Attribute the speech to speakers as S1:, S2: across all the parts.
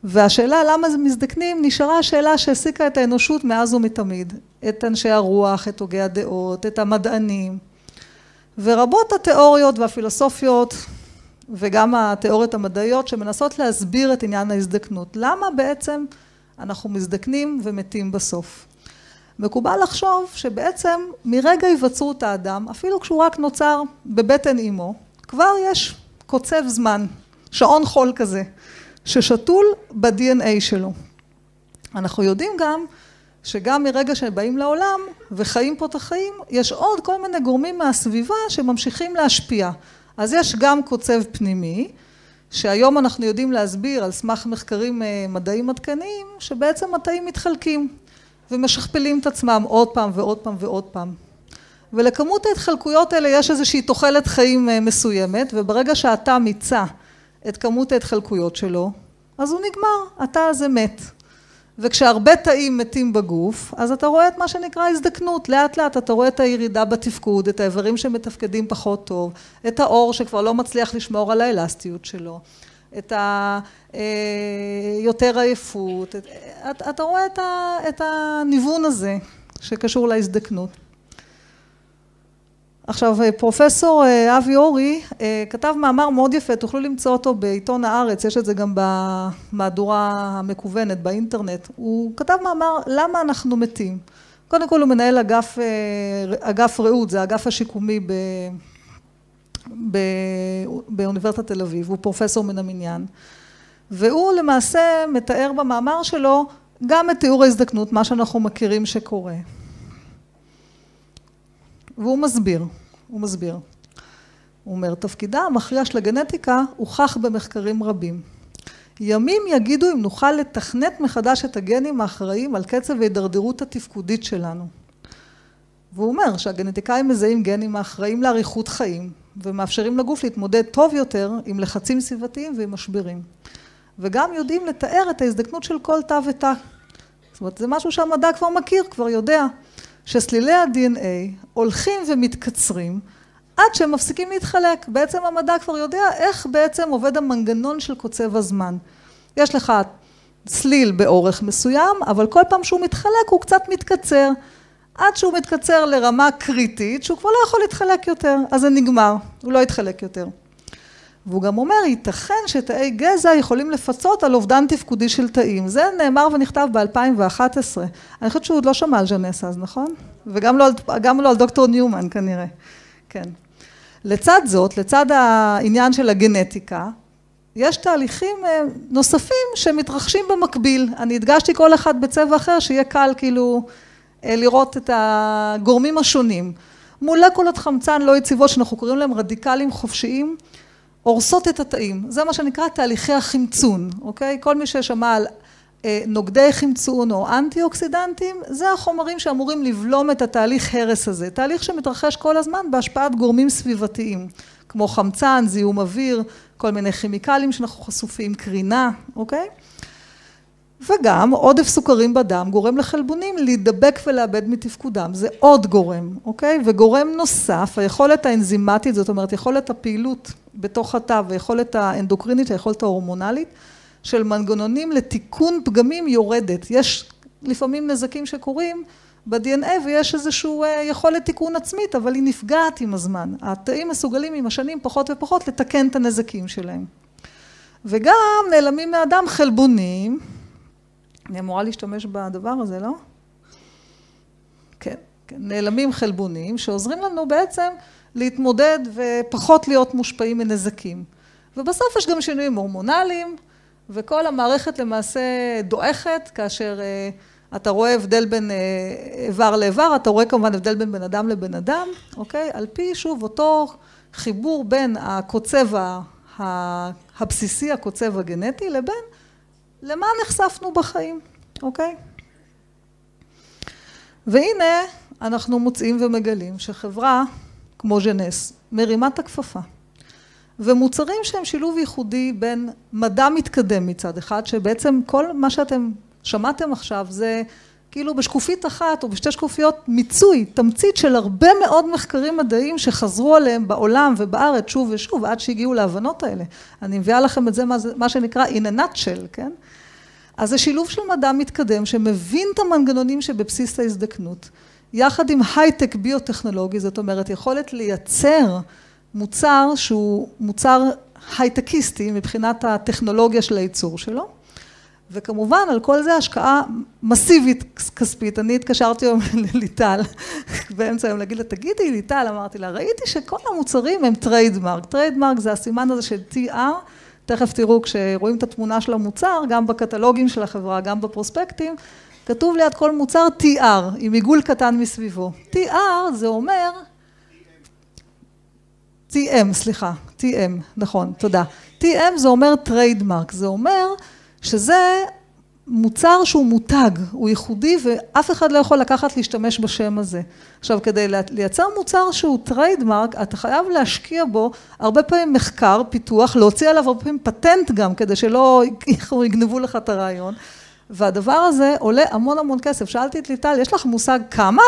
S1: והשאלה למה מזדקנים נשארה השאלה שהעסיקה את האנושות מאז ומתמיד. את אנשי הרוח, את הוגי הדעות, את המדענים. ורבות התיאוריות והפילוסופיות וגם התיאוריות המדעיות שמנסות להסביר את עניין ההזדקנות. למה בעצם אנחנו מזדקנים ומתים בסוף? מקובל לחשוב שבעצם מרגע היווצרות האדם, אפילו כשהוא רק נוצר בבטן אמו, כבר יש קוצב זמן, שעון חול כזה, ששתול ב-DNA שלו. אנחנו יודעים גם שגם מרגע שבאים לעולם וחיים פה את החיים, יש עוד כל מיני גורמים מהסביבה שממשיכים להשפיע. אז יש גם קוצב פנימי, שהיום אנחנו יודעים להסביר על סמך מחקרים מדעיים עדכניים, שבעצם התאים מתחלקים ומשכפלים את עצמם עוד פעם ועוד פעם ועוד פעם. ולכמות ההתחלקויות האלה יש איזושהי תוחלת חיים מסוימת, וברגע שהתא מיצה את כמות ההתחלקויות שלו, אז הוא נגמר, התא הזה מת. וכשהרבה תאים מתים בגוף, אז אתה רואה את מה שנקרא הזדקנות. לאט לאט אתה רואה את הירידה בתפקוד, את האיברים שמתפקדים פחות טוב, את האור שכבר לא מצליח לשמור על האלסטיות שלו, את יותר עייפות. אתה רואה את הניוון הזה שקשור להזדקנות. עכשיו, פרופסור אבי אורי כתב מאמר מאוד יפה, תוכלו למצוא אותו בעיתון הארץ, יש את זה גם במהדורה המקוונת באינטרנט. הוא כתב מאמר, למה אנחנו מתים? קודם כל הוא מנהל אגף רעות, זה האגף השיקומי באוניברסיטת תל אביב, הוא פרופסור מן המניין. והוא למעשה מתאר במאמר שלו גם את תיאור ההזדקנות, מה שאנחנו מכירים שקורה. והוא מסביר. הוא אומר, תפקידה המכריע של הגנטיקה הוכח במחקרים רבים. ימים יגידו אם נוכל לתכנת מחדש את הגנים האחראים על קצב ההידרדרות התפקודית שלנו. והוא אומר שהגנטיקאים מזהים גנים האחראים לאריכות חיים, ומאפשרים לגוף להתמודד טוב יותר עם לחצים סביבתיים ועם משברים. וגם יודעים לתאר את ההזדקנות של כל תא ותא. זאת אומרת, זה משהו שהמדע כבר מכיר, כבר יודע. שסלילי ה-DNA הולכים ומתקצרים עד שהם מפסיקים להתחלק. בעצם המדע כבר יודע איך בעצם עובד המנגנון של קוצב הזמן. יש לך סליל באורך מסוים, אבל כל פעם שהוא מתחלק הוא קצת מתקצר. עד שהוא מתקצר לרמה קריטית שהוא כבר לא יכול להתחלק יותר, אז זה נגמר, הוא לא יתחלק יותר. והוא גם אומר, ייתכן שתאי גזע יכולים לפצות על אובדן תפקודי של תאים. זה נאמר ונכתב ב-2011. אני חושבת שהוא עוד לא שמע על ז'נס אז, נכון? וגם לא על דוקטור ניומן כנראה. כן. לצד זאת, לצד העניין של הגנטיקה, יש תהליכים נוספים שמתרחשים במקביל. אני הדגשתי כל אחד בצבע אחר, שיהיה קל כאילו לראות את הגורמים השונים. מולקולות חמצן לא יציבות, שאנחנו קוראים להם רדיקלים חופשיים, הורסות את התאים. זה מה שנקרא תהליכי החמצון, אוקיי? כל מי ששמע על נוגדי חמצון או אנטי-אוקסידנטים, זה החומרים שאמורים לבלום את התהליך הרס הזה. תהליך שמתרחש כל הזמן בהשפעת גורמים סביבתיים, כמו חמצן, זיהום אוויר, כל מיני כימיקלים שאנחנו חשופים, קרינה, אוקיי? וגם עודף סוכרים בדם גורם לחלבונים להידבק ולאבד מתפקודם. זה עוד גורם, אוקיי? וגורם נוסף, היכולת האנזימטית, זאת אומרת, יכולת הפעילות בתוך התא ויכולת האנדוקרינית, היכולת ההורמונלית, של מנגנונים לתיקון פגמים יורדת. יש לפעמים נזקים שקורים ב-DNA ויש איזשהו יכולת תיקון עצמית, אבל היא נפגעת עם הזמן. התאים מסוגלים עם השנים פחות ופחות לתקן את הנזקים שלהם. וגם נעלמים מאדם חלבונים, אני אמורה להשתמש בדבר הזה, לא? כן, כן. נעלמים חלבונים שעוזרים לנו בעצם להתמודד ופחות להיות מושפעים מנזקים. ובסוף יש גם שינויים הורמונליים, וכל המערכת למעשה דועכת, כאשר אתה רואה הבדל בין איבר לאיבר, אתה רואה כמובן הבדל בין בן אדם לבן אדם, אוקיי? על פי שוב אותו חיבור בין הקוצב הבסיסי, הקוצב הגנטי, לבין למה נחשפנו בחיים, אוקיי? והנה אנחנו מוצאים ומגלים שחברה כמו ז'נס מרימה את הכפפה. ומוצרים שהם שילוב ייחודי בין מדע מתקדם מצד אחד, שבעצם כל מה שאתם שמעתם עכשיו זה כאילו בשקופית אחת או בשתי שקופיות מיצוי, תמצית של הרבה מאוד מחקרים מדעיים שחזרו עליהם בעולם ובארץ שוב ושוב עד שהגיעו להבנות האלה. אני מביאה לכם את זה מה שנקרא in a nutshell, כן? אז זה שילוב של מדע מתקדם שמבין את המנגנונים שבבסיס ההזדקנות, יחד עם הייטק ביוטכנולוגי, זאת אומרת יכולת לייצר מוצר שהוא מוצר הייטקיסטי מבחינת הטכנולוגיה של הייצור שלו, וכמובן על כל זה השקעה מסיבית כספית. אני התקשרתי היום לליטל, באמצע היום להגיד לה, תגידי ליטל, אמרתי לה, ראיתי שכל המוצרים הם טריידמרק. טריידמרק זה הסימן הזה של TR, תכף תראו כשרואים את התמונה של המוצר, גם בקטלוגים של החברה, גם בפרוספקטים, כתוב ליד כל מוצר TR, עם עיגול קטן מסביבו. TR זה אומר, TM, סליחה, TM, נכון, תודה. TM זה אומר טריידמרק, זה אומר שזה מוצר שהוא מותג, הוא ייחודי ואף אחד לא יכול לקחת להשתמש בשם הזה. עכשיו, כדי לייצר מוצר שהוא טריידמרק, אתה חייב להשקיע בו הרבה פעמים מחקר, פיתוח, להוציא עליו הרבה פעמים פטנט גם, כדי שלא יגנבו לך את הרעיון. והדבר הזה עולה המון המון כסף. שאלתי את ליטל, יש לך מושג כמה?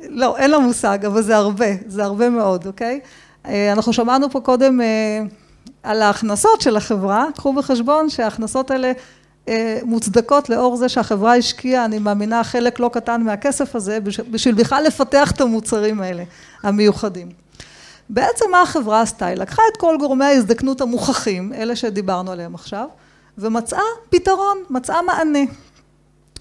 S1: לא, אין לה מושג, אבל זה הרבה מאוד, אוקיי? אנחנו שמענו פה קודם על ההכנסות של החברה, קחו בחשבון שההכנסות האלה מוצדקות לאור זה שהחברה השקיעה, אני מאמינה, חלק לא קטן מהכסף הזה, בשביל בכלל לפתח את המוצרים האלה, המיוחדים. בעצם מה החברה עשתה? היא לקחה את כל גורמי ההזדקנות המוכחים, אלה שדיברנו עליהם עכשיו, ומצאה פתרון, מצאה מענה.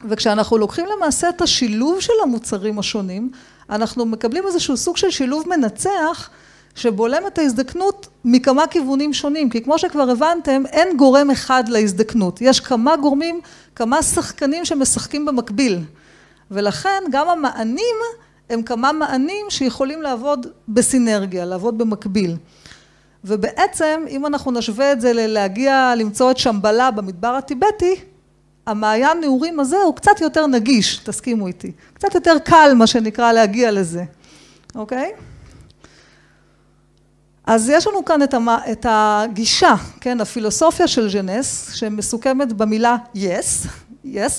S1: וכשאנחנו לוקחים למעשה את השילוב של המוצרים השונים, אנחנו מקבלים איזשהו סוג של שילוב מנצח, שבולם את ההזדקנות מכמה כיוונים שונים, כי כמו שכבר הבנתם, אין גורם אחד להזדקנות. יש כמה גורמים, כמה שחקנים שמשחקים במקביל. ולכן גם המענים הם כמה מענים שיכולים לעבוד בסינרגיה, לעבוד במקביל. ובעצם, אם אנחנו נשווה את זה להגיע, למצוא את שמבלה במדבר הטיבטי, המעיין נעורים הזה הוא קצת יותר נגיש, תסכימו איתי. קצת יותר קל, מה שנקרא, להגיע לזה. אוקיי? אז יש לנו כאן את הגישה, כן, הפילוסופיה של ז'נס, שמסוכמת במילה yes,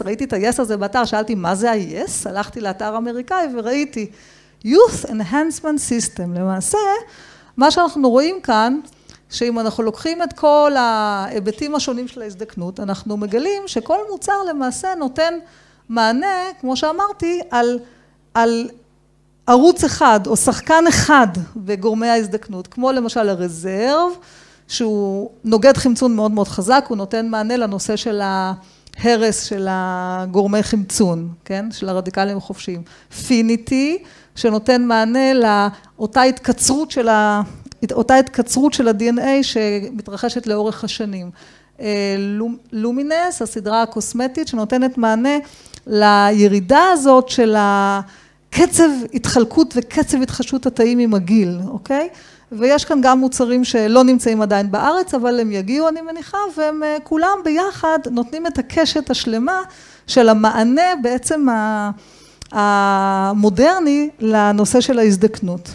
S1: ראיתי את ה-yes הזה באתר, שאלתי מה זה ה-yes, הלכתי לאתר אמריקאי וראיתי Youth Enhancement System, למעשה, מה שאנחנו רואים כאן, שאם אנחנו לוקחים את כל ההיבטים השונים של ההזדקנות, אנחנו מגלים שכל מוצר למעשה נותן מענה, כמו שאמרתי, על ערוץ אחד או שחקן אחד בגורמי ההזדקנות, כמו למשל הרזרב, שהוא נוגד חמצון מאוד מאוד חזק, הוא נותן מענה לנושא של ההרס של הגורמי חמצון, כן? של הרדיקלים החופשיים. פיניטי, שנותן מענה לאותה התקצרות של ה-DNA שמתרחשת לאורך השנים. לומינס, הסדרה הקוסמטית, שנותנת מענה לירידה הזאת של קצב התחלקות וקצב התחדשות התאים עם הגיל, אוקיי? ויש כאן גם מוצרים שלא נמצאים עדיין בארץ, אבל הם יגיעו, אני מניחה, והם כולם ביחד נותנים את הקשת השלמה של המענה בעצם המודרני לנושא של ההזדקנות.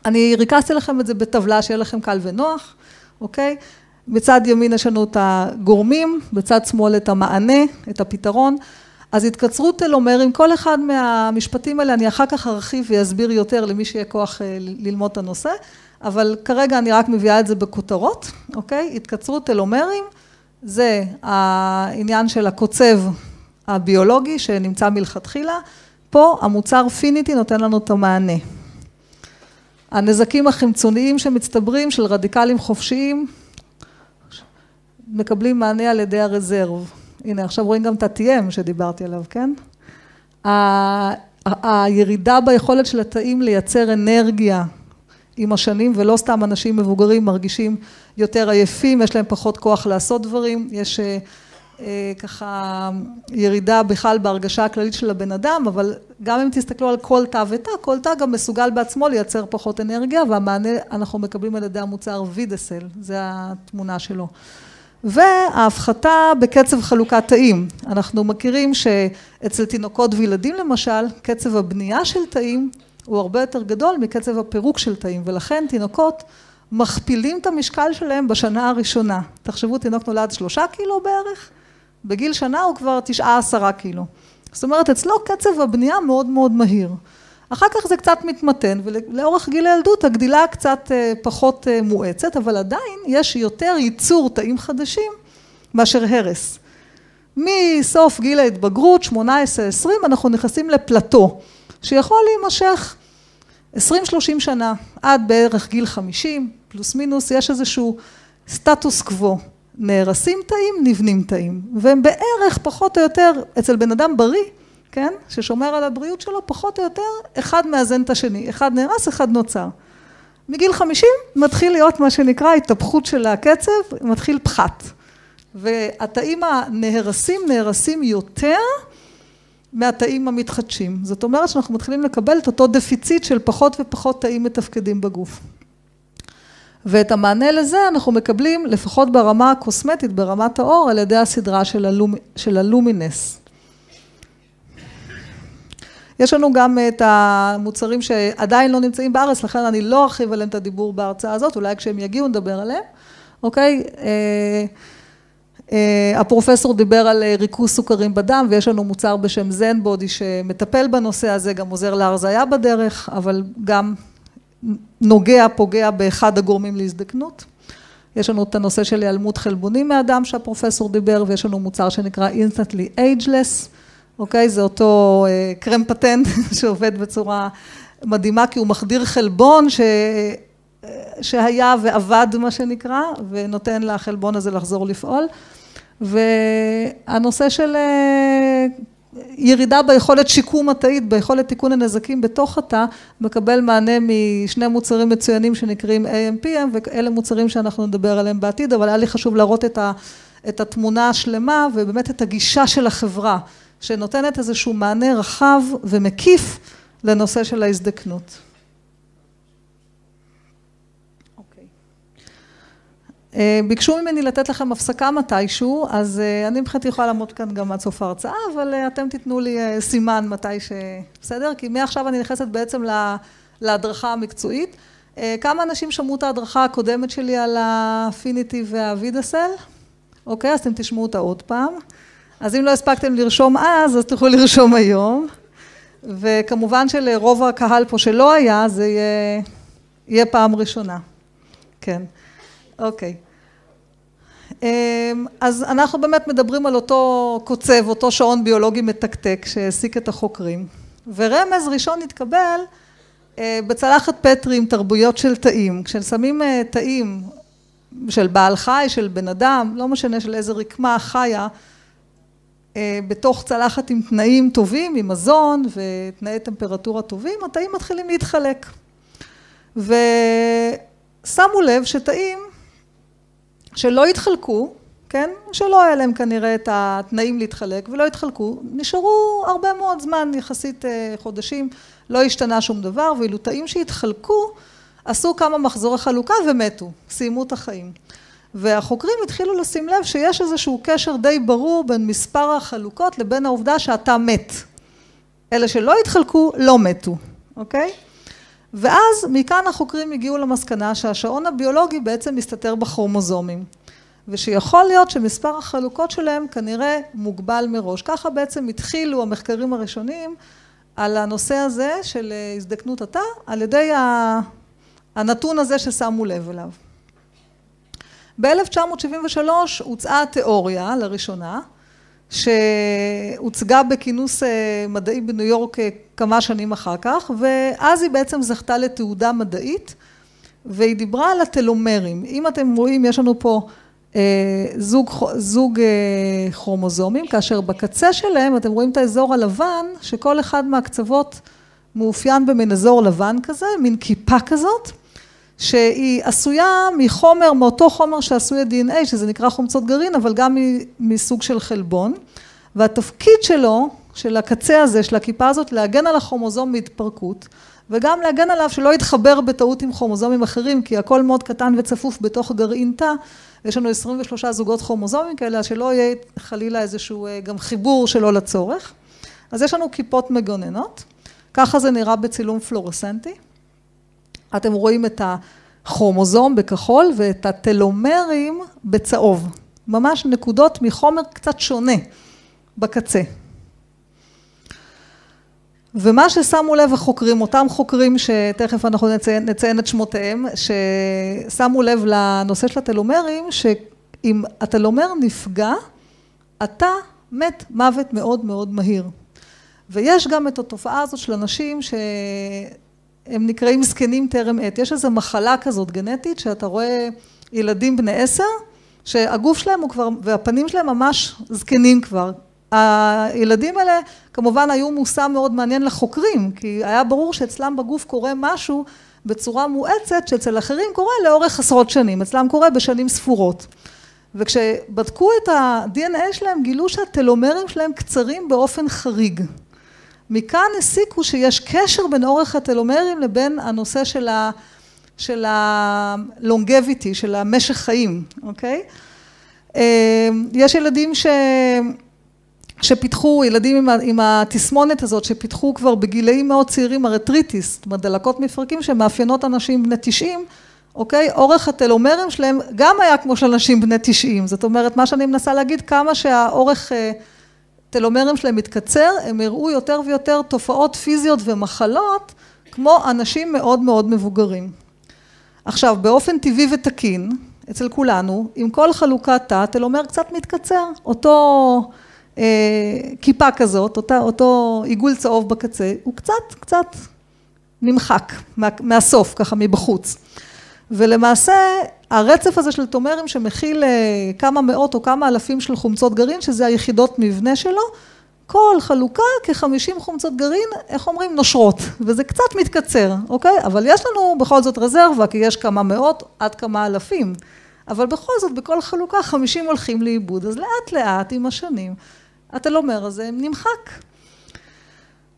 S1: אני ריכזתי לכם את זה בטבלה שיהיה לכם קל ונוח, אוקיי? בצד ימין יש לנו את הגורמים, בצד שמאל את המענה, את הפתרון. אז התקצרות טלומרים, כל אחד מהמשפטים האלה אני אחר כך ארחיב ויסביר יותר למי שיהיה כוח ללמוד את הנושא, אבל כרגע אני רק מביאה את זה בכותרות, אוקיי? התקצרות טלומרים זה העניין של הקוצב הביולוגי שנמצא מלכתחילה, פה המוצר פיניטי נותן לנו את המענה. הנזקים החמצוניים שמצטברים של רדיקלים חופשיים מקבלים מענה על ידי הרזרב. הנה, עכשיו רואים גם את ה-TM שדיברתי עליו, כן? הירידה ביכולת של התאים לייצר אנרגיה עם השנים, ולא סתם אנשים מבוגרים מרגישים יותר עייפים, יש להם פחות כוח לעשות דברים, יש ככה ירידה בכלל בהרגשה הכללית של הבן אדם, אבל גם אם תסתכלו על כל תא ותא, כל תא גם מסוגל בעצמו לייצר פחות אנרגיה, והמענה אנחנו מקבלים על ידי המוצר וידסל, זה התמונה שלו. וההפחתה בקצב חלוקת תאים. אנחנו מכירים שאצל תינוקות וילדים למשל, קצב הבנייה של תאים הוא הרבה יותר גדול מקצב הפירוק של תאים, ולכן תינוקות מכפילים את המשקל שלהם בשנה הראשונה. תחשבו, תינוק נולד 3 קילו בערך, בגיל שנה הוא כבר 9-10 קילו. זאת אומרת, אצלו קצב הבנייה מאוד מאוד מהיר. אחר כך זה קצת מתמתן, ולאורך גיל הילדות הגדילה קצת פחות מואצת, אבל עדיין יש יותר ייצור תאים חדשים מאשר הרס. מסוף גיל ההתבגרות, 18-20, אנחנו נכנסים לפלטו, שיכול להימשך 20-30 שנה, עד בערך גיל 50, פלוס מינוס, יש איזשהו סטטוס קוו. נהרסים תאים, נבנים תאים, והם בערך פחות או יותר, אצל בן אדם בריא, כן, ששומר על הבריאות שלו, פחות או יותר, אחד מאזן את השני, אחד נהרס, אחד נוצר. מגיל 50 מתחיל להיות מה שנקרא התהפכות של הקצב, מתחיל פחת. והתאים הנהרסים נהרסים יותר מהתאים המתחדשים. זאת אומרת שאנחנו מתחילים לקבל את אותו דפיציט של פחות ופחות תאים מתפקדים בגוף. ואת המענה לזה אנחנו מקבלים לפחות ברמה הקוסמטית, ברמת האור, על ידי הסדרה של הלומינס. יש לנו גם את המוצרים שעדיין לא נמצאים בארץ, לכן אני לא ארחיב עליהם את הדיבור בהרצאה הזאת, אולי כשהם יגיעו נדבר עליהם. אוקיי? הפרופסור דיבר על ריכוז סוכרים בדם, ויש לנו מוצר בשם זן-בודי שמטפל בנושא הזה, גם עוזר להרזיה בדרך, אבל גם נוגע, פוגע באחד הגורמים להזדקנות. יש לנו את הנושא של היעלמות חלבונים מהדם שהפרופסור דיבר, ויש לנו מוצר שנקרא Instantly Ageless, אוקיי? זה אותו קרם פטנט שעובד בצורה מדהימה, כי הוא מחדיר חלבון שהיה ועבד מה שנקרא, ונותן לחלבון הזה לחזור לפעול. והנושא של ירידה ביכולת שיקום התאית, ביכולת תיקון הנזקים בתוך התא, מקבל מענה משני מוצרים מצוינים שנקראים AMPM, ואלה מוצרים שאנחנו נדבר עליהם בעתיד, אבל היה לי חשוב להראות את התמונה השלמה, ובאמת את הגישה של החברה, שנותנת איזשהו מענה רחב ומקיף לנושא של ההזדקנות. ביקשו ממני לתת לכם הפסקה מתישהו, אז אני מבחינתי יכולה לעמוד כאן גם עד סוף ההרצאה, אבל אתם תיתנו לי סימן מתי בסדר? כי מעכשיו אני נכנסת בעצם להדרכה המקצועית. כמה אנשים שמעו את ההדרכה הקודמת שלי על האפיניטי והווידאסל? אוקיי, אז אתם תשמעו אותה עוד פעם. אז אם לא הספקתם לרשום אז תוכלו לרשום היום. וכמובן שלרוב הקהל פה שלא היה, זה יהיה פעם ראשונה. כן. אוקיי. אז אנחנו באמת מדברים על אותו קוצב, אותו שעון ביולוגי מתקתק שהעסיק את החוקרים. ורמז ראשון התקבל בצלחת פטרי עם תרבויות של תאים. כששמים תאים של בעל חי, של בן אדם, לא משנה של איזה רקמה חיה, בתוך צלחת עם תנאים טובים, עם מזון ותנאי טמפרטורה טובים, התאים מתחילים להתחלק. ושמו לב שתאים שלא התחלקו, כן? שלא היה להם כנראה את התנאים להתחלק ולא התחלקו, נשארו הרבה מאוד זמן, יחסית חודשים, לא השתנה שום דבר, ואילו תאים שהתחלקו, עשו כמה מחזורי חלוקה ומתו, סיימו את החיים. והחוקרים התחילו לשים לב שיש איזשהו קשר די ברור בין מספר החלוקות לבין העובדה שאתה מת. אלה שלא התחלקו לא מתו, אוקיי? ואז מכאן החוקרים הגיעו למסקנה שהשעון הביולוגי בעצם מסתתר בכרומוזומים, ושיכול להיות שמספר החלוקות שלהם כנראה מוגבל מראש. ככה בעצם התחילו המחקרים הראשונים על הנושא הזה של הזדקנות התא, על ידי הנתון הזה ששמו לב אליו. ב-1973 הוצאה התיאוריה לראשונה, שהוצגה בכינוס מדעי בניו יורק כמה שנים אחר כך, ואז היא בעצם זכתה לתעודה מדעית, והיא דיברה על הטלומרים. אם אתם רואים, יש לנו פה זוג כרומוזומים, כאשר בקצה שלהם אתם רואים את האזור הלבן, שכל אחד מהקצוות מאופיין במין אזור לבן כזה, מין כיפה כזאת, שהיא עשויה מחומר, מאותו חומר שעשוי ה-DNA, שזה נקרא חומצות גרעין, אבל גם מסוג של חלבון. והתפקיד שלו, של הקצה הזה, של הכיפה הזאת, להגן על הכרומוזום מהתפרקות, וגם להגן עליו שלא יתחבר בטעות עם כרומוזומים אחרים, כי הכל מאוד קטן וצפוף בתוך גרעין תא, יש לנו 23 זוגות כרומוזומים כאלה, שלא יהיה חלילה איזשהו גם חיבור שלא לצורך. אז יש לנו כיפות מגוננות, ככה זה נראה בצילום פלורסנטי. אתם רואים את הכרומוזום בכחול ואת הטלומרים בצהוב. ממש נקודות מחומר קצת שונה בקצה. ומה ששמו לב החוקרים, אותם חוקרים שתכף אנחנו נציין את שמותיהם, ששמו לב לנושא של הטלומרים, אם הטלומר נפגע, אתה מת מוות מאוד מאוד מהיר. ויש גם את התופעה הזאת של אנשים שהם נקראים זקנים טרם עת. יש איזו מחלה כזאת גנטית, שאתה רואה ילדים בני 10, שהגוף שלהם הוא כבר, והפנים שלהם ממש זקנים כבר. הילדים האלה כמובן היו מושא מאוד מעניין לחוקרים, כי היה ברור שאצלם בגוף קורה משהו בצורה מואצת, שאצל אחרים קורה לאורך עשרות שנים, אצלם קורה בשנים ספורות. וכשבדקו את ה-DNA שלהם, גילו שהטלומרים שלהם קצרים באופן חריג. מכאן הסיקו שיש קשר בין אורך הטלומרים לבין הנושא של ה-longevity, של המשך חיים, אוקיי? יש ילדים שפיתחו, ילדים עם התסמונת הזאת, שפיתחו כבר בגילאים מאוד צעירים הרטריטיס, זאת אומרת, דלקות מפרקים שמאפיינות אנשים בני 90, אוקיי? אורך הטלומרים שלהם גם היה כמו של אנשים בני 90, זאת אומרת, מה שאני מנסה להגיד, כמה שהאורך טלומרים שלהם מתקצר, הם הראו יותר ויותר תופעות פיזיות ומחלות, כמו אנשים מאוד מאוד מבוגרים. עכשיו, באופן טבעי ותקין, אצל כולנו, עם כל חלוקת תא, הטלומר קצת מתקצר, אותו כיפה כזאת, אותו עיגול צהוב בקצה, הוא קצת נמחק מהסוף, ככה מבחוץ. ולמעשה, הרצף הזה של טומרים שמכיל כמה מאות או כמה אלפים של חומצות גרעין, שזה היחידות מבנה שלו, כל חלוקה כ-50 חומצות גרעין, איך אומרים, נושרות, וזה קצת מתקצר, אוקיי? אבל יש לנו בכל זאת רזרבה, כי יש כמה מאות עד כמה אלפים, אבל בכל זאת, בכל חלוקה 50 הולכים לאיבוד, אז לאט לאט עם השנים, הטלומר הזה נמחק.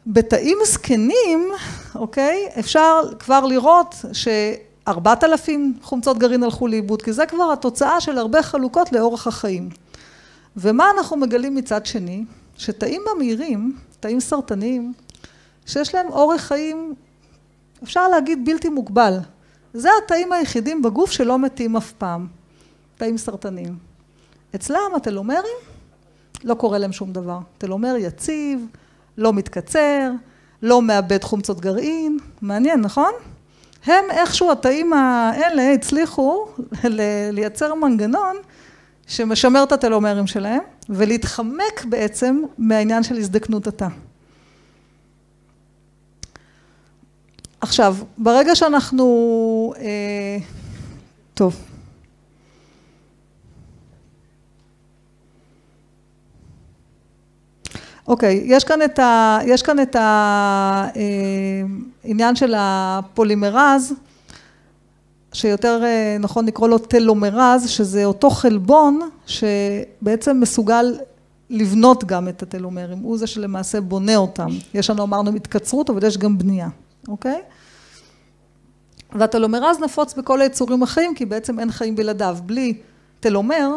S1: בתאים זקנים, אוקיי, אפשר כבר לראות ש4,000 חומצות גרעין הלכו לאיבוד, כי זה כבר התוצאה של הרבה חלוקות לאורך החיים. ומה אנחנו מגלים מצד שני? שתאים ממאירים, תאים סרטניים, שיש להם אורך חיים, אפשר להגיד בלתי מוגבל. זה התאים היחידים בגוף שלא מתים אף פעם, תאים סרטניים. אצלם הטלומרים, לא קורה להם שום דבר. טלומר יציב, לא מתקצר, לא מאבד חומצות גרעין, מעניין, נכון? הם איכשהו, התאים האלה הצליחו לייצר מנגנון שמשמר את הטלומרים שלהם, ולהתחמק בעצם מהעניין של הזדקנות התא. עכשיו, ברגע שאנחנו... טוב. אוקיי, יש כאן את העניין של הפולימרז, שיותר נכון לקרוא לו טלומרז, שזה אותו חלבון שבעצם מסוגל לבנות גם את הטלומרים, הוא זה שלמעשה בונה אותם. יש לנו, אמרנו, התקצרות, אבל יש גם בנייה, אוקיי? והטלומרז נפוץ בכל היצורים החיים, כי בעצם אין חיים בלעדיו. בלי טלומר,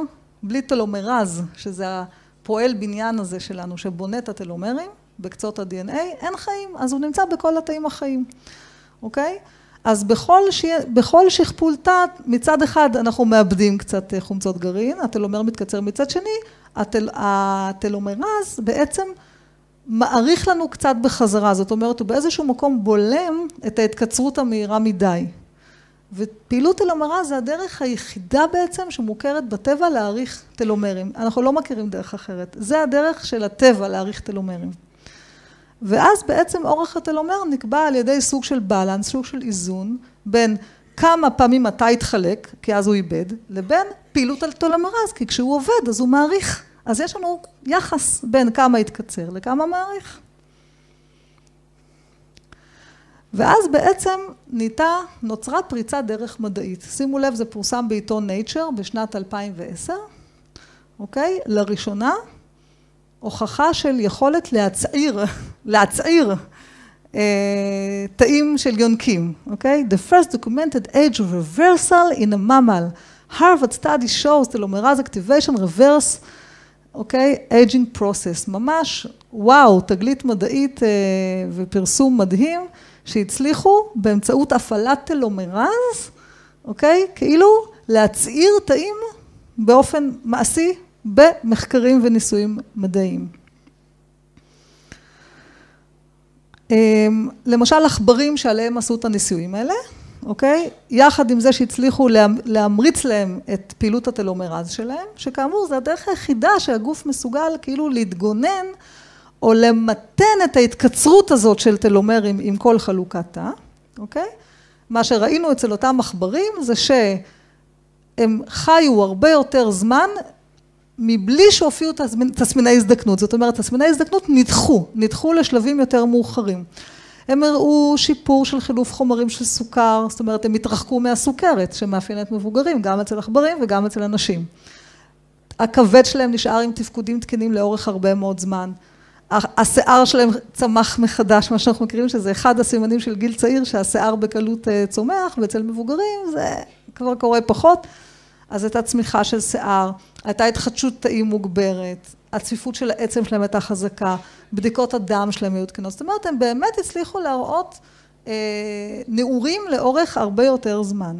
S1: בלי טלומרז, שזה הפועל בניין הזה שלנו, שבונה את הטלומרים בקצות ה-DNA, אין חיים, אז הוא נמצא בכל התאים החיים, אוקיי? אז בכל שכפול תא, מצד אחד אנחנו מאבדים קצת חומצות גרעין, הטלומר מתקצר מצד שני, הטלומרז בעצם מעריך לנו קצת בחזרה, זאת אומרת, הוא באיזשהו מקום בולם את ההתקצרות המהירה מדי. ופעילות טלומרז זה הדרך היחידה בעצם שמוכרת בטבע להאריך טלומרים. אנחנו לא מכירים דרך אחרת, זה הדרך של הטבע להאריך טלומרים. ואז בעצם אורך הטלומר נקבע על ידי סוג של בלנס, סוג של איזון, בין כמה פעמים התא יתחלק, כי אז הוא איבד, לבין פעילות הטלומרז, כי כשהוא עובד אז הוא מעריך. אז יש לנו יחס בין כמה יתקצר לכמה מעריך. ואז בעצם נוצרה פריצת דרך מדעית. שימו לב, זה פורסם בעיתון Nature בשנת 2010, אוקיי? לראשונה, הוכחה של יכולת להצעיר תאים של יונקים, אוקיי? The first documented age of reversal in a mammal. Harvard study shows telomerase activation reverse, אוקיי? aging process. ממש, וואו, תגלית מדעית ופרסום מדהים, שהצליחו באמצעות הפעלת טלומרז, אוקיי? כאילו להצעיר תאים באופן מעשי במחקרים וניסויים מדעיים. למשל, עכברים שעליהם עשו את הניסויים האלה, אוקיי? יחד עם זה שהצליחו להמריץ להם את פעילות הטלומרז שלהם, שכאמור, זה הדרך היחידה שהגוף מסוגל כאילו להתגונן, או למתן את ההתקצרות הזאת של טלומרים עם כל חלוקתה, אוקיי? מה שראינו אצל אותם מחברים זה שהם חיו הרבה יותר זמן מבלי שהופיעו תסמיני הזדקנות. זאת אומרת, תסמיני הזדקנות נדחו לשלבים יותר מאוחרים. הם הראו שיפור של חילוף חומרים של סוכר, זאת אומרת, הם התרחקו מהסוכרת שמאפיינת מבוגרים, גם אצל עכברים וגם אצל אנשים. הכבד שלהם נשאר עם תפקודים תקינים לאורך הרבה מאוד זמן. השיער שלהם צמח מחדש, מה שאנחנו מכירים שזה אחד הסימנים של גיל צעיר, שהשיער בקלות צומח, ואצל מבוגרים זה כבר קורה פחות. אז הייתה צמיחה של שיער, הייתה התחדשות תאים מוגברת, הצפיפות של העצם שלהם הייתה חזקה, בדיקות הדם שלהם היו תקינות. זאת אומרת, הם באמת הצליחו להראות נעורים לאורך הרבה יותר זמן.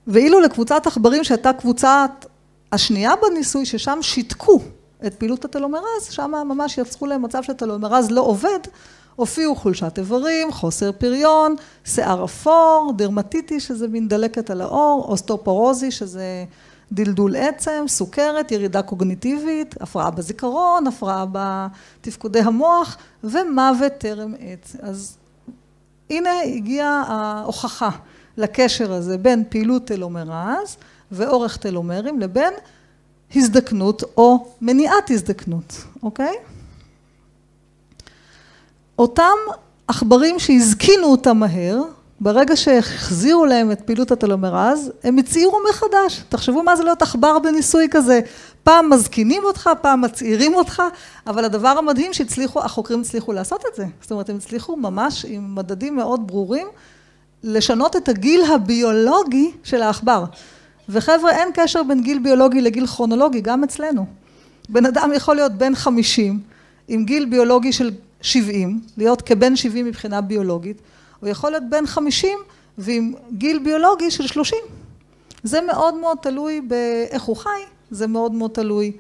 S1: ואילו לקבוצת עכברים שהייתה קבוצת השנייה בניסוי, ששם שיתקו את פעילות הטלומרז, שם ממש יצרו להם מצב שהטלומרז לא עובד, הופיעו חולשת איברים, חוסר פריון, שיער אפור, דרמטיטיס שזה מין דלקת על העור, אוסטאופורוזיס שזה דלדול עצם, סוכרת, ירידה קוגניטיבית, הפרעה בזיכרון, הפרעה בתפקודי המוח ומוות טרם עת. אז הנה הגיעה ההוכחה לקשר הזה בין פעילות טלומרז ואורך טלומרים לבין הזדקנות או מניעת הזדקנות, אוקיי? אותם עכברים שהזקינו אותם מהר, ברגע שהחזירו להם את פעילות הטלומרז, הם הצעירו מחדש. תחשבו מה זה להיות עכבר בניסוי כזה. פעם מזקינים אותך, פעם מצעירים אותך, אבל הדבר המדהים החוקרים הצליחו לעשות את זה. זאת אומרת, הם הצליחו ממש עם מדדים מאוד ברורים, לשנות את הגיל הביולוגי של העכבר. וחבר'ה, אין קשר בין גיל ביולוגי לגיל כרונולוגי, גם אצלנו. בן אדם יכול להיות בן 50, עם גיל ביולוגי של 70, להיות כבן 70 מבחינה ביולוגית, הוא יכול להיות בן 50 ועם גיל ביולוגי של 30. זה מאוד מאוד תלוי באיך הוא חי, זה מאוד מאוד תלוי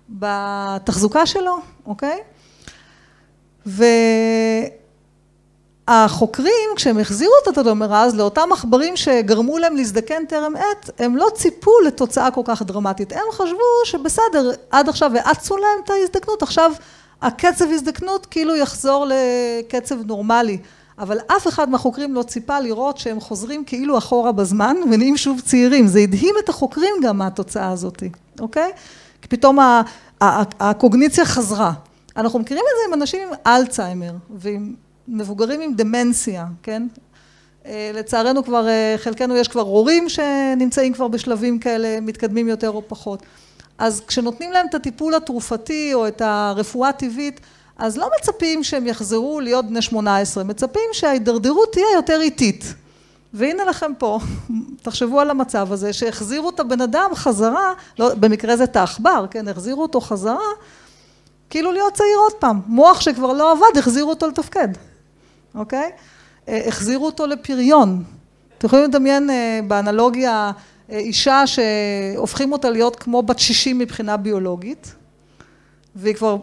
S1: בתחזוקה שלו, אוקיי? והחוקרים, כשהם החזירו את הטלומרז לאותם עכברים שגרמו להם להזדקן טרם עת, הם לא ציפו לתוצאה כל כך דרמטית. הם חשבו שבסדר, עד עכשיו האצו להם את ההזדקנות, עכשיו הקצב הזדקנות כאילו יחזור לקצב נורמלי. אבל אף אחד מהחוקרים לא ציפה לראות שהם חוזרים כאילו אחורה בזמן ונהיים שוב צעירים. זה הדהים את החוקרים גם מהתוצאה הזאת, אוקיי? כי פתאום הקוגניציה חזרה. אנחנו מכירים את זה עם אנשים עם אלצהיימר ועם מבוגרים עם דמנציה, כן? לצערנו כבר, חלקנו יש כבר הורים שנמצאים כבר בשלבים כאלה, מתקדמים יותר או פחות. אז כשנותנים להם את הטיפול התרופתי או את הרפואה הטבעית, אז לא מצפים שהם יחזרו להיות בני 18, מצפים שההידרדרות תהיה יותר איטית. והנה לכם פה, תחשבו על המצב הזה, שהחזירו את הבן אדם חזרה, לא, במקרה זה את העכבר, כן, החזירו אותו חזרה, כאילו להיות צעיר עוד פעם. מוח שכבר לא עבד, החזירו אותו לתפקד. אוקיי? החזירו אותו לפריון. אתם יכולים לדמיין באנלוגיה אישה שהופכים אותה להיות כמו בת 60 מבחינה ביולוגית, והיא כבר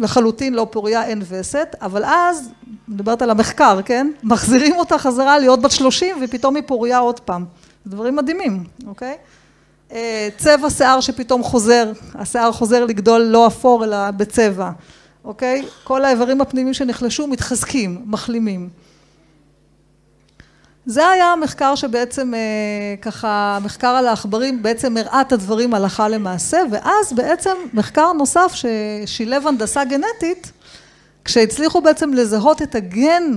S1: לחלוטין לא פוריה, אין וסת, אבל אז, מדברת על המחקר, כן? מחזירים אותה חזרה להיות בת 30 ופתאום היא פוריה עוד פעם. זה דברים מדהימים, אוקיי? צבע שיער שפתאום חוזר, השיער חוזר לגדול לא אפור אלא בצבע, אוקיי? כל האיברים הפנימיים שנחלשו מתחזקים, מחלימים. זה היה המחקר שבעצם ככה, מחקר על העכברים בעצם הראה את הדברים הלכה למעשה, ואז בעצם מחקר נוסף ששילב הנדסה גנטית, כשהצליחו בעצם לזהות את הגן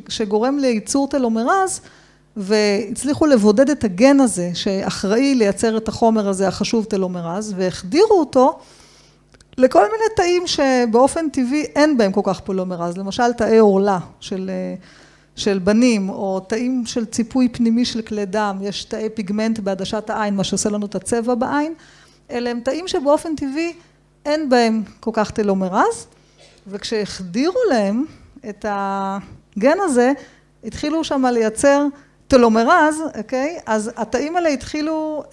S1: שגורם לייצור טלומרז, והצליחו לבודד את הגן הזה שאחראי לייצר את החומר הזה החשוב טלומרז, והחדירו אותו לכל מיני תאים שבאופן טבעי אין בהם כל כך טלומרז, למשל תאי עורלה של בנים, או תאים של ציפוי פנימי של כלי דם, יש תאי פיגמנט בעדשת העין, מה שעושה לנו את הצבע בעין, אלה הם תאים שבאופן טבעי אין בהם כל כך טלומרז, וכשהחדירו להם את הגן הזה, התחילו שם לייצר טלומרז, אוקיי? אז התאים האלה התחילו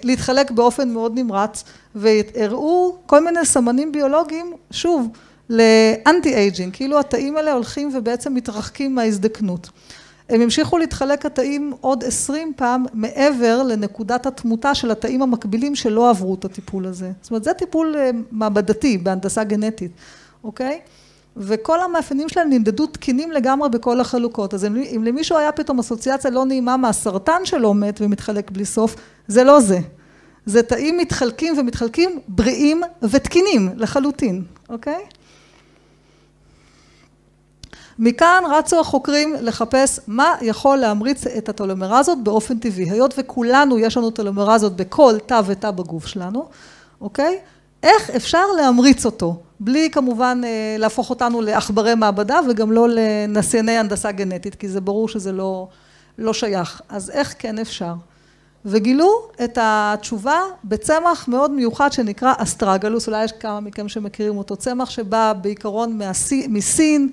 S1: להתחלק באופן מאוד נמרץ, והראו כל מיני סמנים ביולוגיים, שוב, לאנטי אייג'ינג, כאילו התאים האלה הולכים ובעצם מתרחקים מההזדקנות. הם המשיכו להתחלק התאים עוד 20 פעם מעבר לנקודת התמותה של התאים המקבילים שלא עברו את הטיפול הזה. זאת אומרת, זה טיפול מעבדתי בהנדסה גנטית, אוקיי? וכל המאפיינים שלהם נמדדו תקינים לגמרי בכל החלוקות. אז אם למישהו היה פתאום אסוציאציה לא נעימה מהסרטן שלו מת ומתחלק בלי סוף, זה לא זה. זה תאים מתחלקים ומתחלקים בריאים ותקינים לחלוטין, אוקיי? מכאן רצו החוקרים לחפש מה יכול להמריץ את הטלומרזות באופן טבעי. היות וכולנו יש לנו טלומרזות בכל תא ותא בגוף שלנו, אוקיי? איך אפשר להמריץ אותו? בלי כמובן להפוך אותנו לעכברי מעבדה וגם לא לנסייני הנדסה גנטית, כי זה ברור שזה לא שייך. אז איך כן אפשר? וגילו את התשובה בצמח מאוד מיוחד שנקרא אסטרגלוס, אולי יש כמה מכם שמכירים אותו, צמח שבא בעיקרון מסין,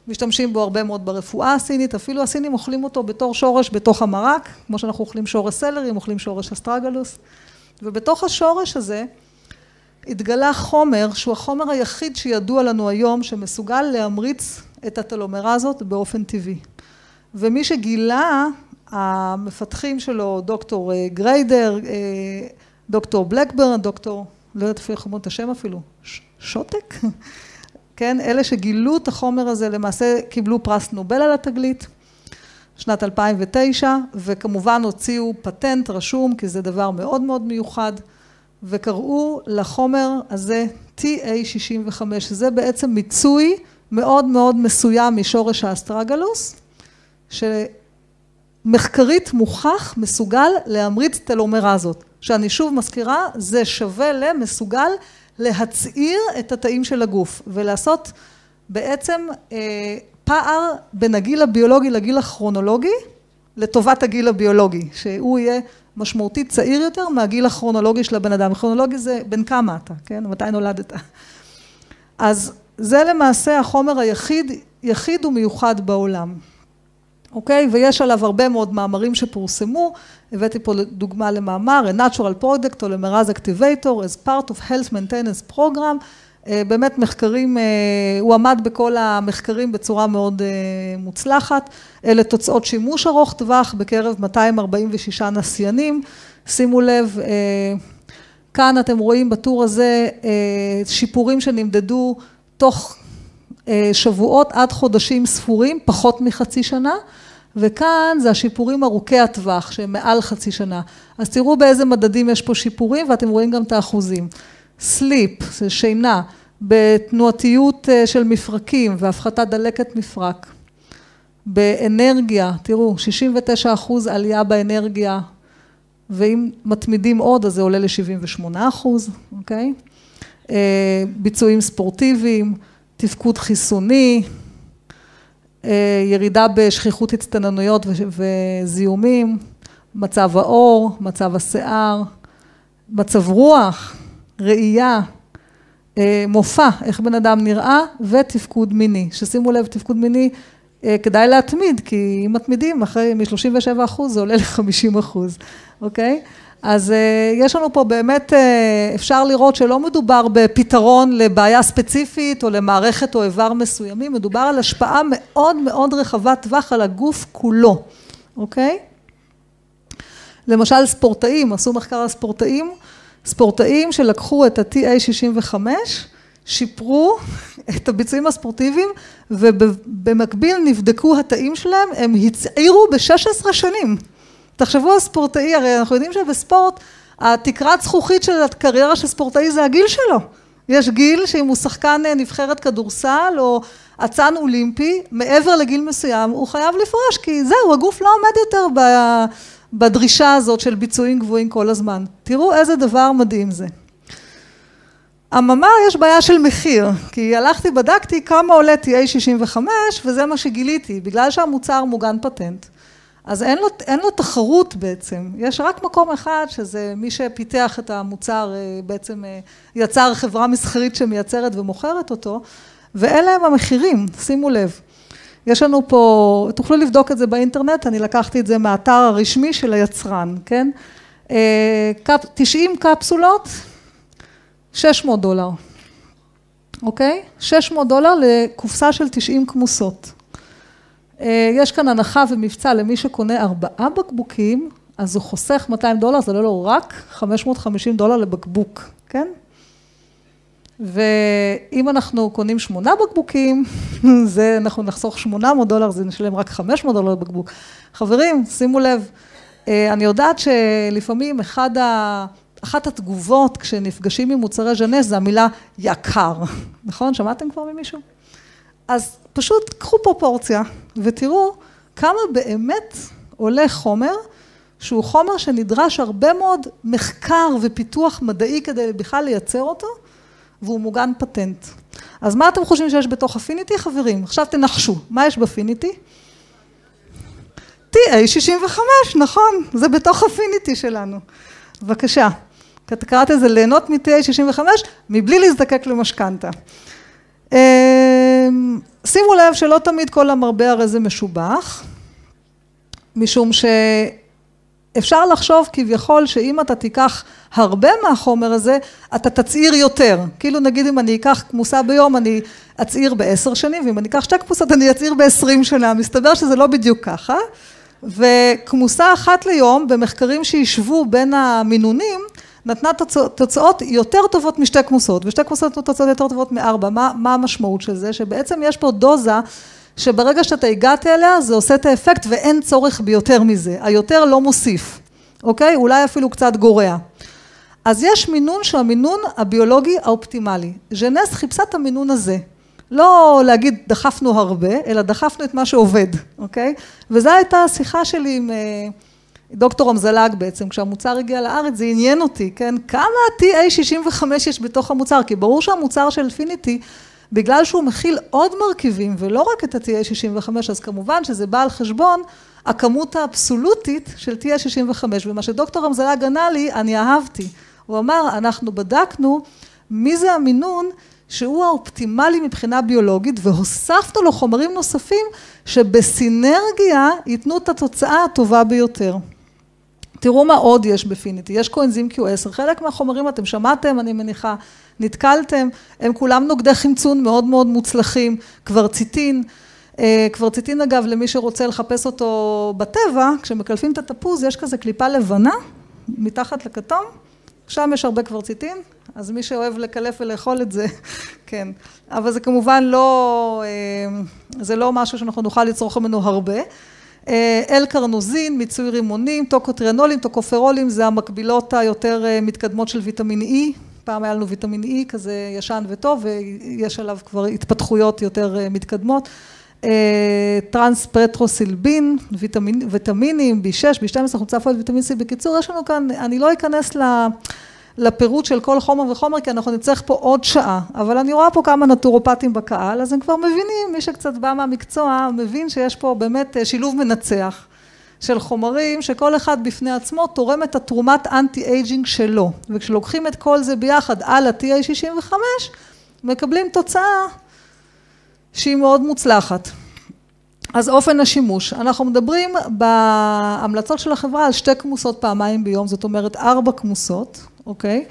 S1: משתמשים בו הרבה מאוד ברפואה הסינית, אפילו הסינים אוכלים אותו בתור שורש בתוך המרק, כמו שאנחנו אוכלים שורש סלרי, הם אוכלים שורש אסטרגלוס, ובתוך השורש הזה התגלה חומר, שהוא החומר היחיד שידוע לנו היום, שמסוגל להמריץ את הטלומרזות באופן טבעי. ומי שגילה, המפתחים שלו, דוקטור גריידר, דוקטור בלקברן, דוקטור, לא יודעת אפילו איך אומרים את השם אפילו, שוטק? כן, אלה שגילו את החומר הזה למעשה קיבלו פרס נובל על התגלית, שנת 2009, וכמובן הוציאו פטנט רשום, כי זה דבר מאוד מאוד מיוחד, וקראו לחומר הזה TA65, זה בעצם מיצוי מאוד מאוד מסוים משורש האסטרגלוס, שמחקרית מוכח מסוגל להמריץ טלומרזות, שאני שוב מזכירה, זה שווה למסוגל להצעיר את התאים של הגוף, ולעשות בעצם פער בין הגיל הביולוגי לגיל הכרונולוגי, לטובת הגיל הביולוגי, שהוא יהיה משמעותית צעיר יותר מהגיל הכרונולוגי של הבן אדם. הכרונולוגי זה בין כמה אתה, כן? מתי נולדת? אז זה למעשה החומר היחיד ומיוחד בעולם. אוקיי? ויש עליו הרבה מאוד מאמרים שפורסמו, הבאתי פה דוגמה למאמר, A Natural Product Polymerase Activator as part of Health Maintenance Program, באמת מחקרים, הוא עמד בכל המחקרים בצורה מאוד מוצלחת, אלה תוצאות שימוש ארוך טווח בקרב 246 נסיינים, שימו לב, כאן אתם רואים בטור הזה שיפורים שנמדדו תוך שבועות עד חודשים ספורים, פחות מחצי שנה, וכאן זה השיפורים ארוכי הטווח, שהם מעל חצי שנה. אז תראו באיזה מדדים יש פה שיפורים, ואתם רואים גם את האחוזים. סליפ, זה שינה, בתנועתיות של מפרקים והפחתת דלקת מפרק. באנרגיה, תראו, 69% עלייה באנרגיה, ואם מתמידים עוד, אז זה עולה ל-78%, אוקיי? ביצועים ספורטיביים, תפקוד חיסוני, ירידה בשכיחות הצטננויות וזיהומים, מצב העור, מצב השיער, מצב רוח, ראייה, מופע, איך בן אדם נראה, ותפקוד מיני. ששימו לב, תפקוד מיני כדאי להתמיד, כי אם מתמידים, אחרי מ-37% זה עולה ל-50%, אוקיי? אז יש לנו פה באמת, אפשר לראות שלא מדובר בפתרון לבעיה ספציפית או למערכת או איבר מסוימים, מדובר על השפעה מאוד מאוד רחבת טווח על הגוף כולו, אוקיי? למשל ספורטאים, עשו מחקר על ספורטאים שלקחו את ה-TA65, שיפרו את הביצועים הספורטיביים, ובמקביל נבדקו התאים שלהם, הם הצעירו ב-16 שנים. תחשבו על ספורטאי, הרי אנחנו יודעים שבספורט, התקרת זכוכית של הקריירה של ספורטאי זה הגיל שלו. יש גיל שאם הוא שחקן נבחרת כדורסל או אצן אולימפי, מעבר לגיל מסוים, הוא חייב לפרוש, כי זהו, הגוף לא עומד יותר בדרישה הזאת של ביצועים גבוהים כל הזמן. תראו איזה דבר מדהים זה. אממה, יש בעיה של מחיר, כי הלכתי, בדקתי כמה עולה TA65, וזה מה שגיליתי, בגלל שהמוצר מוגן פטנט. אז אין לו תחרות בעצם, יש רק מקום אחד שזה מי שפיתח את המוצר בעצם יצר חברה מסחרית שמייצרת ומוכרת אותו, ואלה הם המחירים, שימו לב. יש לנו פה, תוכלו לבדוק את זה באינטרנט, אני לקחתי את זה מהאתר הרשמי של היצרן, כן? 90 קפסולות, $600, אוקיי? $600 לקופסה של 90 כמוסות. יש כאן הנחה ומבצע למי שקונה 4 בקבוקים, אז הוא חוסך $200, זה לא לו רק $550 לבקבוק, כן? ואם אנחנו קונים 8 בקבוקים, אנחנו נחסוך $800, זה נשלם רק $500 לבקבוק. חברים, שימו לב, אני יודעת שלפעמים אחת התגובות כשנפגשים עם מוצרי ז'נס זה המילה יקר, נכון? שמעתם כבר ממישהו? אז פשוט קחו פרופורציה ותראו כמה באמת עולה חומר, שהוא חומר שנדרש הרבה מאוד מחקר ופיתוח מדעי כדי בכלל לייצר אותו, והוא מוגן פטנט. אז מה אתם חושבים שיש בתוך אפיניטי, חברים? עכשיו תנחשו, מה יש באפיניטי? TA65, נכון, זה בתוך אפיניטי שלנו. בבקשה, קראת את זה ליהנות מ-TA65, מבלי להזדקק למשכנתה. שימו לב שלא תמיד כל המרבה הרי זה משובח, משום שאפשר לחשוב כביכול שאם אתה תיקח הרבה מהחומר הזה, אתה תצעיר יותר. כאילו נגיד אם אני אקח כמוסה ביום, אני אצעיר ב10 שנים, ואם אני אקח 2 כמוסות, אני אצעיר ב20 שנה. מסתבר שזה לא בדיוק ככה. וכמוסה אחת ליום, במחקרים שישבו בין המינונים, נתנה תוצאות יותר טובות מ2 כמוסות, ו2 כמוסות נתנו תוצאות יותר טובות מ4. מה המשמעות של זה? שבעצם יש פה דוזה, שברגע שאתה הגעת אליה, זה עושה את האפקט ואין צורך ביותר מזה. היותר לא מוסיף, אוקיי? אולי אפילו קצת גורע. אז יש מינון שהמינון הביולוגי האופטימלי. ז'נס חיפשה את המינון הזה. לא להגיד דחפנו הרבה, אלא דחפנו את מה שעובד, אוקיי? וזו הייתה השיחה שלי עם דוקטור אמזלג בעצם, כשהמוצר הגיע לארץ, זה עניין אותי, כן? כמה TA65 יש בתוך המוצר? כי ברור שהמוצר של אפיניטי, בגלל שהוא מכיל עוד מרכיבים, ולא רק את ה-TA65, אז כמובן שזה בא על חשבון הכמות האבסולוטית של TA65, ומה שדוקטור אמזלג ענה לי, אני אהבתי. הוא אמר, אנחנו בדקנו מי זה המינון שהוא האופטימלי מבחינה ביולוגית, והוספנו לו חומרים נוספים שבסינרגיה ייתנו את התוצאה הטובה ביותר. תראו מה עוד יש באפיניטי, יש קואנזים Q10, חלק מהחומרים אתם שמעתם, אני מניחה, נתקלתם, הם כולם נוגדי חמצון מאוד מאוד מוצלחים, קוורציטין, קוורציטין אגב למי שרוצה לחפש אותו בטבע, כשמקלפים את התפוז יש כזה קליפה לבנה, מתחת לכתום, שם יש הרבה קוורציטין, אז מי שאוהב לקלף ולאכול את זה, כן. אבל זה כמובן לא, זה לא משהו שאנחנו נוכל לצרוך ממנו הרבה. L-קרנוזין, מיצוי רימונים, טוקוטריאנולים, טוקופרולים, זה המקבילות היותר מתקדמות של ויטמין E. פעם היה לנו ויטמין E כזה ישן וטוב, ויש עליו כבר התפתחויות יותר מתקדמות. טרנס-פטרוסילבין, ויטמינים, B6, B12, חומצה פולית, ויטמין C. בקיצור, יש לנו כאן, אני לא אכנס לפירוט של כל חומר וחומר, כי אנחנו נצטרך פה עוד שעה, אבל אני רואה פה כמה נטורופטים בקהל, אז הם כבר מבינים, מי שקצת בא מהמקצוע, מבין שיש פה באמת שילוב מנצח של חומרים, שכל אחד בפני עצמו תורם את התרומת אנטי-אייג'ינג שלו, וכשלוקחים את כל זה ביחד על ה-TA65, מקבלים תוצאה שהיא מאוד מוצלחת. אז אופן השימוש, אנחנו מדברים בהמלצות של החברה על 2 כמוסות פעמיים ביום, זאת אומרת 4 כמוסות, אוקיי?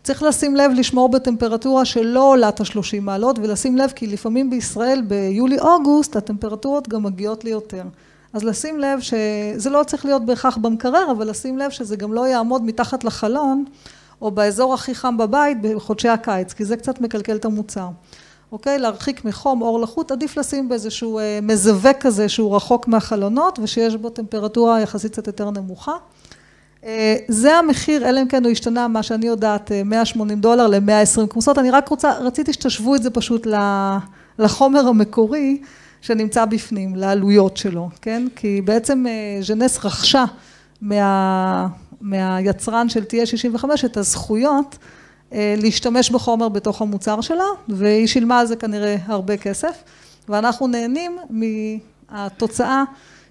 S1: צריך לשים לב לשמור בטמפרטורה שלא עולה את ה-30 מעלות, ולשים לב כי לפעמים בישראל ביולי-אוגוסט הטמפרטורות גם מגיעות ליותר. אז לשים לב שזה לא צריך להיות בהכרח במקרר, אבל לשים לב שזה גם לא יעמוד מתחת לחלון, או באזור הכי חם בבית בחודשי הקיץ, כי זה קצת מקלקל את המוצר. אוקיי? להרחיק מחום, אור לחות, עדיף לשים באיזשהו מזווה כזה שהוא רחוק מהחלונות, ושיש בו טמפרטורה יחסית קצת יותר נמוכה. זה המחיר, אלא אם כן הוא השתנה, מה שאני יודעת, $180 ל-120 כמוסות. אני רק רציתי שתשוו את זה פשוט לחומר המקורי שנמצא בפנים, לעלויות שלו, כן? כי בעצם ז'נס רכשה מהיצרן של TA65 את הזכויות להשתמש בחומר בתוך המוצר שלה, והיא שילמה על זה כנראה הרבה כסף, ואנחנו נהנים מהתוצאה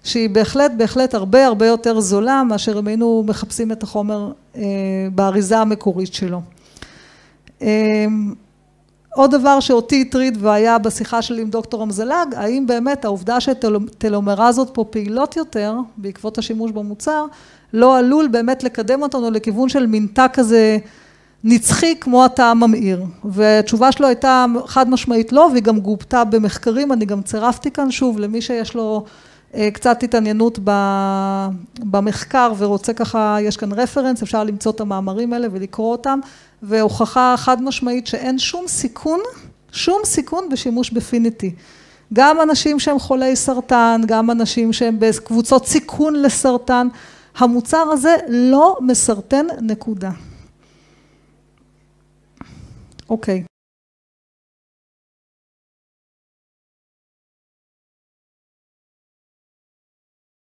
S1: שהיא בהחלט הרבה יותר זולה, מאשר אם היינו מחפשים את החומר באריזה המקורית שלו. עוד דבר שאותי הטריד והיה בשיחה שלי עם דוקטור אמזלג, האם באמת העובדה שטלומרזות פה פעילות יותר, בעקבות השימוש במוצר, לא עלול באמת לקדם אותנו לכיוון של מין תא כזה נצחי כמו התא הממאיר. והתשובה שלו הייתה חד משמעית לא, והיא גם גובתה במחקרים, אני גם צירפתי כאן שוב למי שיש לו קצת התעניינות במחקר ורוצה ככה, יש כאן רפרנס, אפשר למצוא את המאמרים האלה ולקרוא אותם, והוכחה חד משמעית שאין שום סיכון בשימוש בפיניטי. גם אנשים שהם חולי סרטן, גם אנשים שהם בקבוצות סיכון לסרטן, המוצר הזה לא מסרטן נקודה. אוקיי.